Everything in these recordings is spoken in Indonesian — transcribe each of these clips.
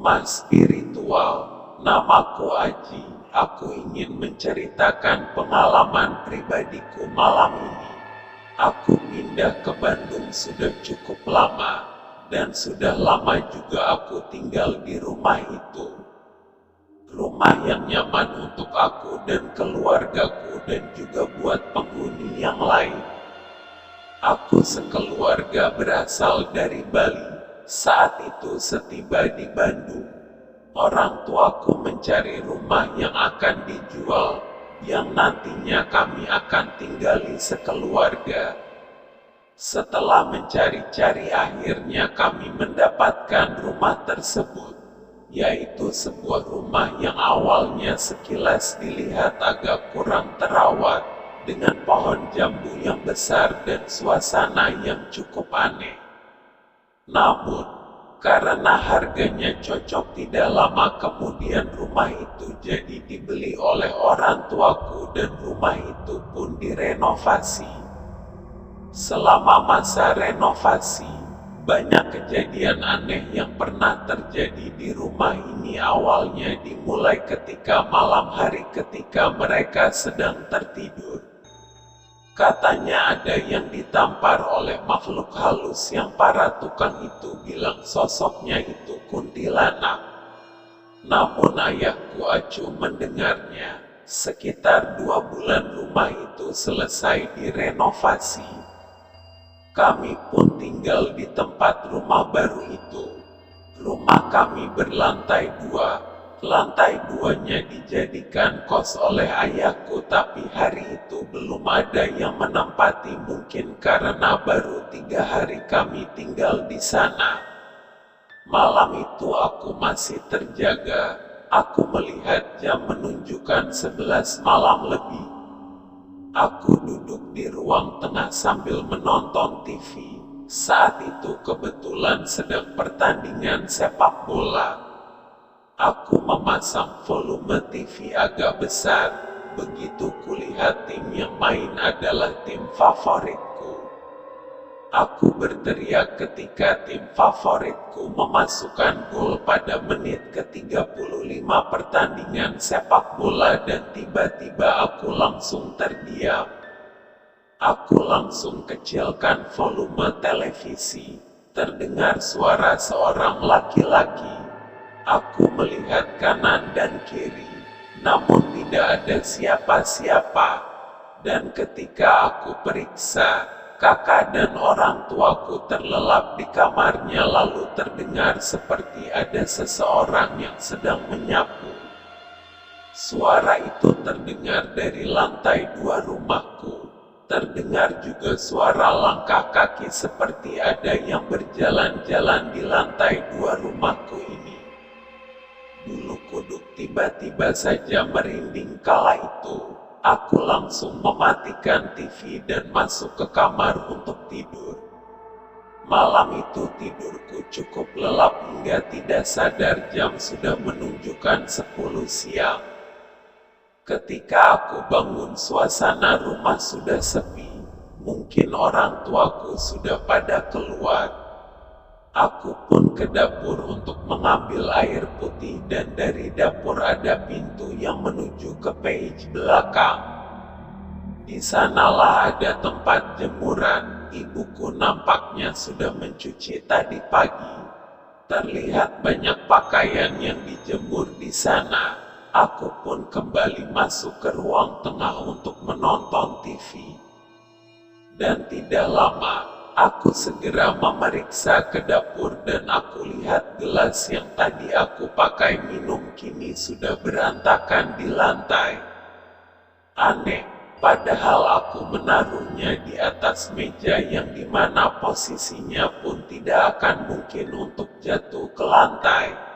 Rumah spiritual. Namaku Aji. Aku ingin menceritakan pengalaman pribadiku malam ini. Aku pindah ke Bandung sudah cukup lama, dan sudah lama juga aku tinggal di rumah itu. Rumah yang nyaman untuk aku dan keluargaku dan juga buat penghuni yang lain. Aku sekeluarga berasal dari Bali. Saat itu setiba di Bandung, orang tuaku mencari rumah yang akan dijual, yang nantinya kami akan tinggali sekeluarga. Setelah mencari-cari akhirnya kami mendapatkan rumah tersebut, yaitu sebuah rumah yang awalnya sekilas dilihat agak kurang terawat, dengan pohon jambu yang besar dan suasana yang cukup aneh. Namun, karena harganya cocok, tidak lama kemudian rumah itu jadi dibeli oleh orang tuaku dan rumah itu pun direnovasi. Selama masa renovasi, banyak kejadian aneh yang pernah terjadi di rumah ini. Awalnya dimulai ketika malam hari ketika mereka sedang tertidur. Katanya ada yang ditampar oleh makhluk halus yang para tukang itu bilang sosoknya itu kuntilanak. Namun ayahku acuh mendengarnya. Sekitar 2 bulan rumah itu selesai direnovasi. Kami pun tinggal di tempat rumah baru itu. Rumah kami berlantai 2. Lantai 2-nya dijadikan kos oleh ayahku, tapi hari itu belum ada yang menempati, mungkin karena baru 3 hari kami tinggal di sana. Malam itu aku masih terjaga. Aku melihat jam menunjukkan 11 malam lebih. Aku duduk di ruang tengah sambil menonton TV. Saat itu kebetulan sedang pertandingan sepak bola. Aku memasang volume TV agak besar. Begitu kulihat tim yang main adalah tim favoritku. Aku berteriak ketika tim favoritku memasukkan gol pada menit ke-35 pertandingan sepak bola, dan tiba-tiba aku langsung terdiam. Aku langsung kecilkan volume televisi. Terdengar suara seorang laki-laki. Aku melihat kanan dan kiri, namun tidak ada siapa-siapa. Dan ketika aku periksa, kakak dan orang tuaku terlelap di kamarnya, lalu terdengar seperti ada seseorang yang sedang menyapu. Suara itu terdengar dari lantai 2 rumahku. Terdengar juga suara langkah kaki seperti ada yang berjalan-jalan di lantai 2 rumahku ini. Bulu kuduk tiba-tiba saja merinding. Kala itu, aku langsung mematikan TV dan masuk ke kamar untuk tidur. Malam itu tidurku cukup lelap hingga tidak sadar jam sudah menunjukkan 10 siang. Ketika aku bangun, suasana rumah sudah sepi. Mungkin orang tuaku sudah pada keluar. Aku pun ke dapur untuk mengambil air putih, dan dari dapur ada pintu yang menuju ke page belakang. Di sanalah ada tempat jemuran. Ibuku nampaknya sudah mencuci tadi pagi. Terlihat banyak pakaian yang dijemur di sana. Aku pun kembali masuk ke ruang tengah untuk menonton TV. Dan tidak lama, aku segera memeriksa ke dapur dan aku lihat gelas yang tadi aku pakai minum kini sudah berantakan di lantai. Aneh, padahal aku menaruhnya di atas meja yang dimana posisinya pun tidak akan mungkin untuk jatuh ke lantai.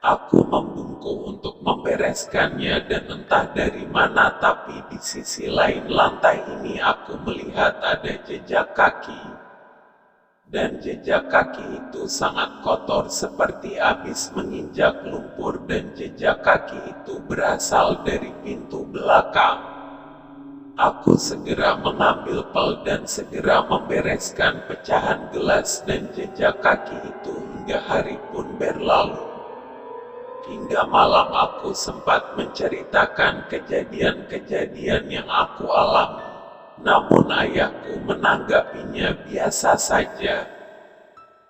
Aku membungkuk untuk membereskannya dan entah dari mana, tapi di sisi lain lantai ini aku melihat ada jejak kaki. Dan jejak kaki itu sangat kotor seperti habis menginjak lumpur, dan jejak kaki itu berasal dari pintu belakang. Aku segera mengambil pel dan segera membereskan pecahan gelas dan jejak kaki itu hingga hari pun berlalu. Hingga malam aku sempat menceritakan kejadian-kejadian yang aku alami. Namun ayahku menanggapinya biasa saja.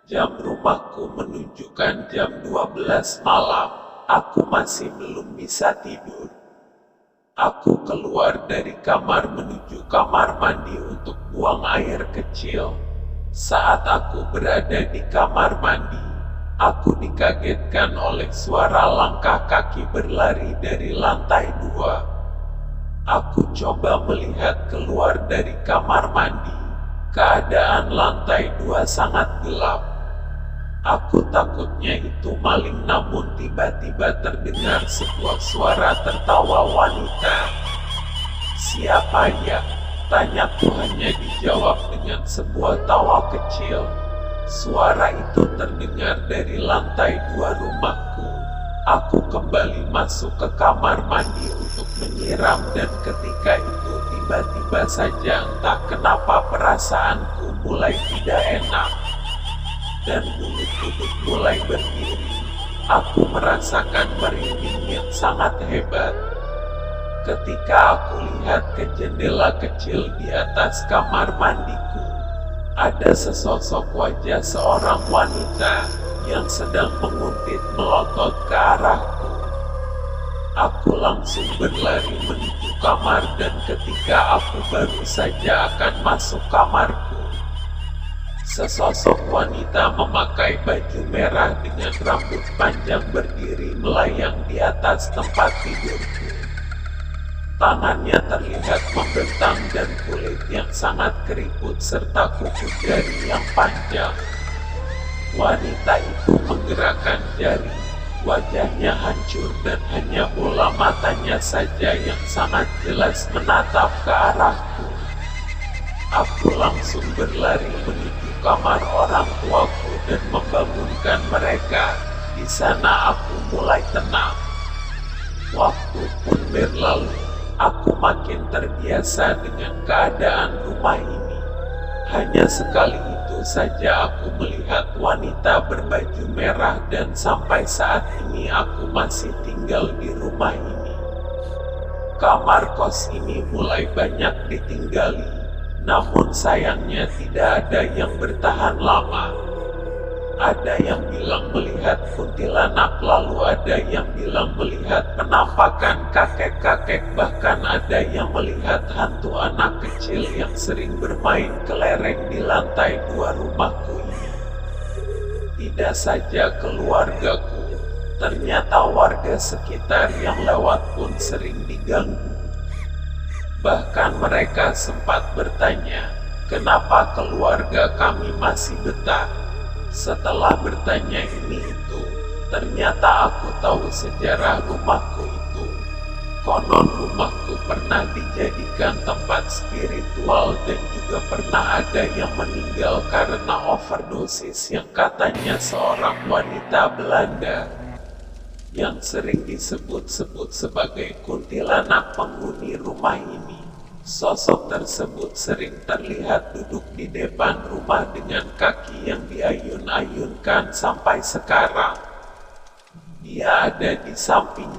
Jam rumahku menunjukkan jam 12 malam. Aku masih belum bisa tidur. Aku keluar dari kamar menuju kamar mandi untuk buang air kecil. Saat aku berada di kamar mandi, aku dikagetkan oleh suara langkah kaki berlari dari lantai 2. Aku coba melihat keluar dari kamar mandi. Keadaan lantai 2 sangat gelap. Aku takutnya itu maling, namun tiba-tiba terdengar sebuah suara tertawa wanita. "Siapa ya?" tanyaku, hanya dijawab dengan sebuah tawa kecil. Suara itu terdengar dari lantai 2 rumahku. Aku kembali masuk ke kamar mandi untuk menyiram, dan ketika itu tiba-tiba saja entah kenapa perasaanku mulai tidak enak. Dan bulu kuduk mulai berdiri. Aku merasakan merinding yang sangat hebat. Ketika aku lihat ke jendela kecil di atas kamar mandiku, ada sesosok wajah seorang wanita yang sedang menguntit melotot ke arahku. Aku langsung berlari menuju kamar, dan ketika aku baru saja akan masuk kamarku, sesosok wanita memakai baju merah dengan rambut panjang berdiri melayang di atas tempat tidurku. Tangannya terlihat membentang dan kulit yang sangat keriput serta kuku jari yang panjang. Wanita itu menggerakkan jari, wajahnya hancur dan hanya bola matanya saja yang sangat jelas menatap ke arahku. Aku langsung berlari menuju kamar orang tuaku dan membangunkan mereka. Di sana aku mulai tenang. Waktu pun berlalu. Aku makin terbiasa dengan keadaan rumah ini. Hanya sekali itu saja aku melihat wanita berbaju merah, dan sampai saat ini aku masih tinggal di rumah ini. Kamar kos ini mulai banyak ditinggali, namun sayangnya tidak ada yang bertahan lama. Ada yang bilang melihat kuntilanak, lalu ada yang bilang melihat penampakan kakek-kakek, bahkan ada yang melihat hantu anak kecil yang sering bermain kelereng di lantai 2 rumahku ini. Tidak saja keluargaku, ternyata warga sekitar yang lewat pun sering diganggu. Bahkan mereka sempat bertanya, kenapa keluarga kami masih betah. Setelah bertanya ini itu, ternyata aku tahu sejarah rumahku itu. Konon rumahku pernah dijadikan tempat spiritual, dan juga pernah ada yang meninggal karena overdosis yang katanya seorang wanita Belanda yang sering disebut-sebut sebagai kuntilanak penghuni rumah ini. Sosok tersebut sering terlihat duduk di depan rumah dengan kaki yang diayun-ayunkan sampai sekarang. Dia ada di samping